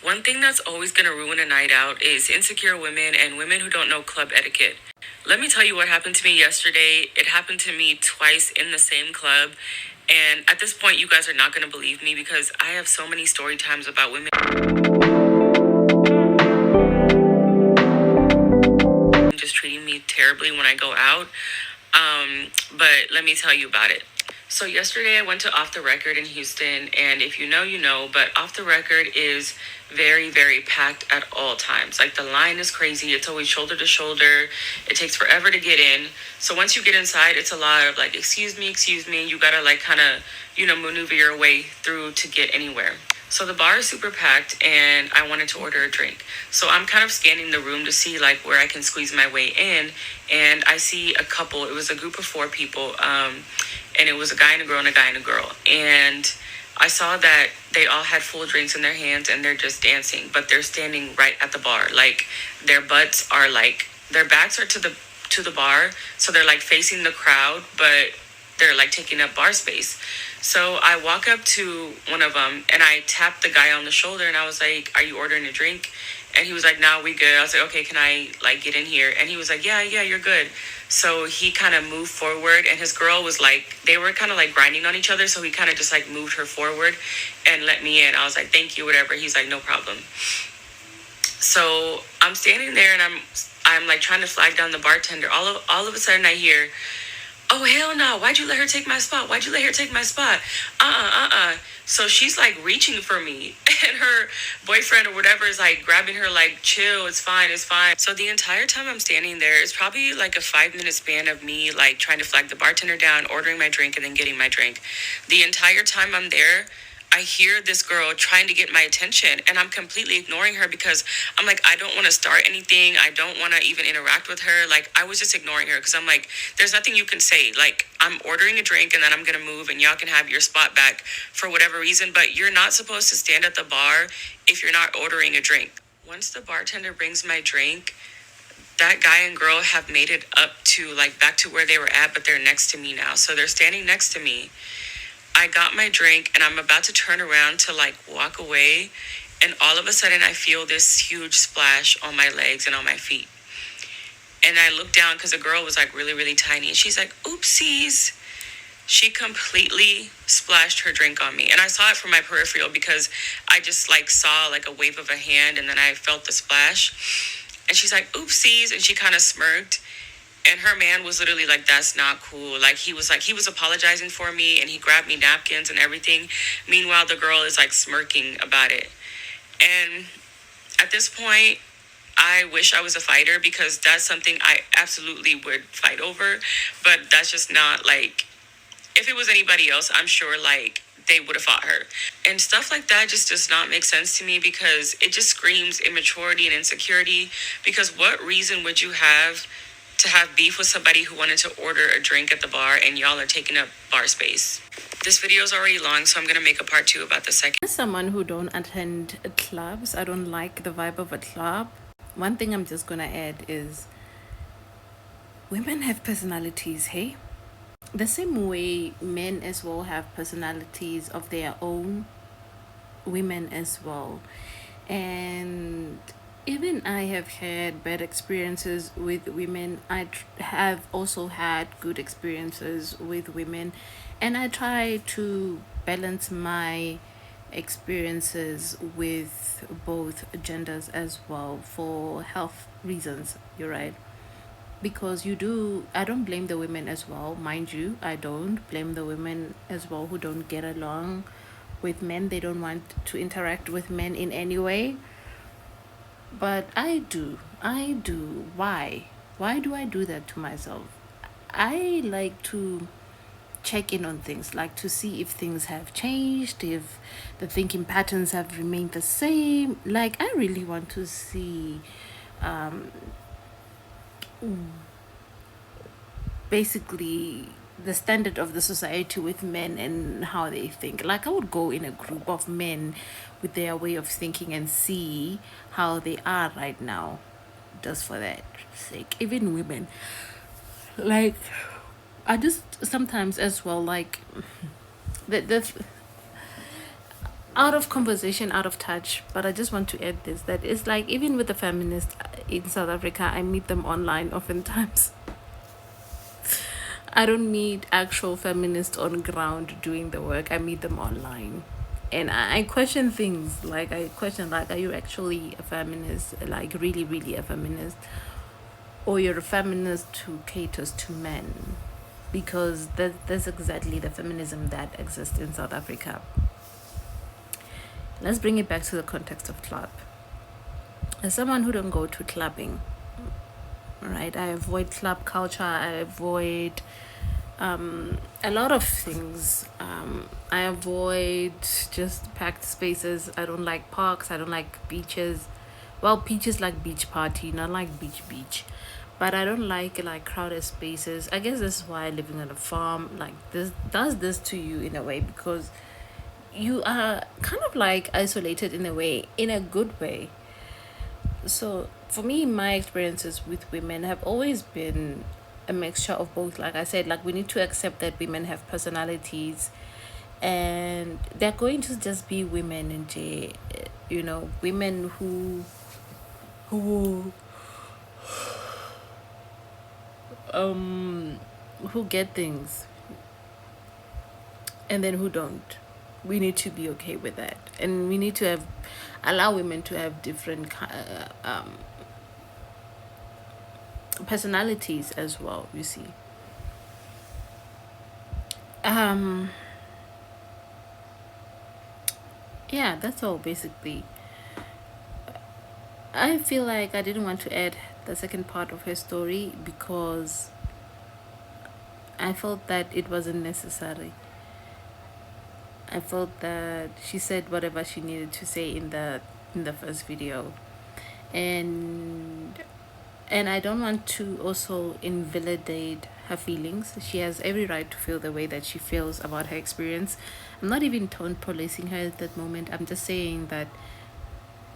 One thing that's always gonna ruin a night out is insecure women and women who don't know club etiquette. Let me tell you what happened to me yesterday. It happened to me twice in the same club. And at this point, you guys are not gonna believe me because I have so many story times about women just treating me terribly when I go out. But let me tell you about it. So yesterday I went to Off the Record in Houston, and if you know, you know, but Off the Record is very, very packed at all times. Like the line is crazy. It's always shoulder to shoulder. It takes forever to get in. So once you get inside, it's a lot of like, excuse me. You gotta like kind of, maneuver your way through to get anywhere. So the bar is super packed and I wanted to order a drink. So I'm kind of scanning the room to see like where I can squeeze my way in. And I see a couple, it was a group of 4 people. And it was a guy and a girl and a guy and a girl. And I saw that they all had full drinks in their hands and they're just dancing, but they're standing right at the bar. Like their butts are like, their backs are to the bar. So they're like facing the crowd, but they're like taking up bar space. So I walk up to one of them and I tap the guy on the shoulder and I was like, "Are you ordering a drink?" And he was like, "No, we good." I was like, "Okay, can I like get in here?" And he was like, "Yeah, you're good." So he kind of moved forward and his girl was like, they were kind of like grinding on each other. So he kind of just like moved her forward and let me in. I was like, "Thank you," whatever. He's like, "No problem." So I'm standing there and I'm like trying to flag down the bartender. All of a sudden I hear, "Oh, hell no. Why'd you let her take my spot? Why'd you let her take my spot? So she's like reaching for me and her boyfriend or whatever is like grabbing her like, "Chill, it's fine, it's fine." So the entire time I'm standing there, it's probably like a 5 minute span of me like trying to flag the bartender down, ordering my drink and then getting my drink. The entire time I'm there, I hear this girl trying to get my attention and I'm completely ignoring her because I'm like, I don't want to start anything. I don't want to even interact with her. Like, I was just ignoring her because I'm like, there's nothing you can say. Like, I'm ordering a drink and then I'm going to move and y'all can have your spot back for whatever reason. But you're not supposed to stand at the bar if you're not ordering a drink. Once the bartender brings my drink, that guy and girl have made it up to like back to where they were at, but they're next to me now. So they're standing next to me. I got my drink and I'm about to turn around to like walk away. And all of a sudden I feel this huge splash on my legs and on my feet. And I look down because the girl was like really, really tiny. And she's like, "Oopsies." She completely splashed her drink on me. And I saw it from my peripheral because I just like saw like a wave of a hand and then I felt the splash. And she's like, "Oopsies." And she kind of smirked. And her man was literally like, "That's not cool." Like he was apologizing for me and he grabbed me napkins and everything. Meanwhile, the girl is like smirking about it. And at this point, I wish I was a fighter because that's something I absolutely would fight over. But that's just not like, if it was anybody else, I'm sure like they would have fought her. And stuff like that just does not make sense to me because it just screams immaturity and insecurity. Because what reason would you have to have beef with somebody who wanted to order a drink at the bar and y'all are taking up bar space? This video is already long, so I'm going to make a part 2 about the second. As someone who don't attend clubs, I don't like the vibe of a club. One thing I'm just gonna add is women have personalities, hey? The same way men as well have personalities of their own, women as well. And even I have had bad experiences with women. Have also had good experiences with women, and I try to balance my experiences with both genders as well for health reasons. You're right, because I don't blame the women as well, mind you. I don't blame the women as well who don't get along with men. They don't want to interact with men in any way, but I do. Why do I do that to myself? I like to check in on things, like to see if things have changed, if the thinking patterns have remained the same. Like, I really want to see basically the standard of the society with men and how they think. Like, I would go in a group of men with their way of thinking and see how they are right now, just for that sake. Even women, like, I just sometimes as well, like, the out of conversation, out of touch, but I just want to add this, that it's like even with the feminists in South Africa, I meet them online oftentimes. I don't meet actual feminists on ground doing the work. I meet them online. And I question things. Like I question like, are you actually a feminist? Like really, really a feminist? Or you're a feminist who caters to men? Because that's exactly the feminism that exists in South Africa. Let's bring it back to the context of club. As someone who don't go to clubbing, right? I avoid club culture. I avoid a lot of things. I avoid just packed spaces. I don't like parks. I don't like beaches. Well, beaches like beach party, not like beach. But I don't like crowded spaces. I guess this is why living on a farm like this does this to you in a way, because you are kind of like isolated in a way, in a good way. So for me, my experiences with women have always been a mixture of both. Like I said, like we need to accept that women have personalities, and they're going to just be women in J, women who who get things and then who don't. We need to be okay with that, and we need to have allow women to have different personalities as well, you see. um yeah, that's all basically. I feel like I didn't want to add the second part of her story because I felt that it wasn't necessary. I felt that she said whatever she needed to say in the first video, and I don't want to also invalidate her feelings. She has every right to feel the way that she feels about her experience. I'm not even tone policing her at that moment. I'm just saying that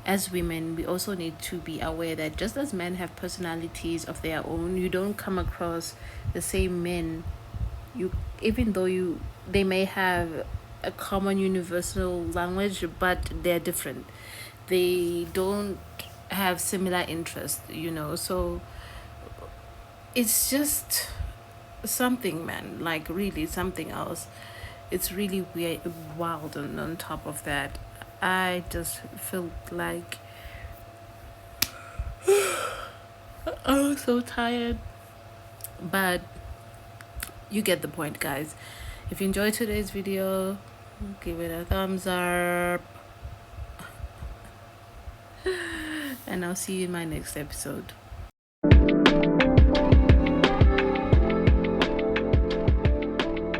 as women, we also need to be aware that just as men have personalities of their own, you don't come across the same men. You, even though they may have a common universal language, but they're different. They don't have similar interests, so it's just something, man, like really something else. It's really weird, wild, and on top of that, I just felt like oh, so tired. But you get the point, guys. If you enjoyed today's video, give it a thumbs up, and I'll see you in my next episode.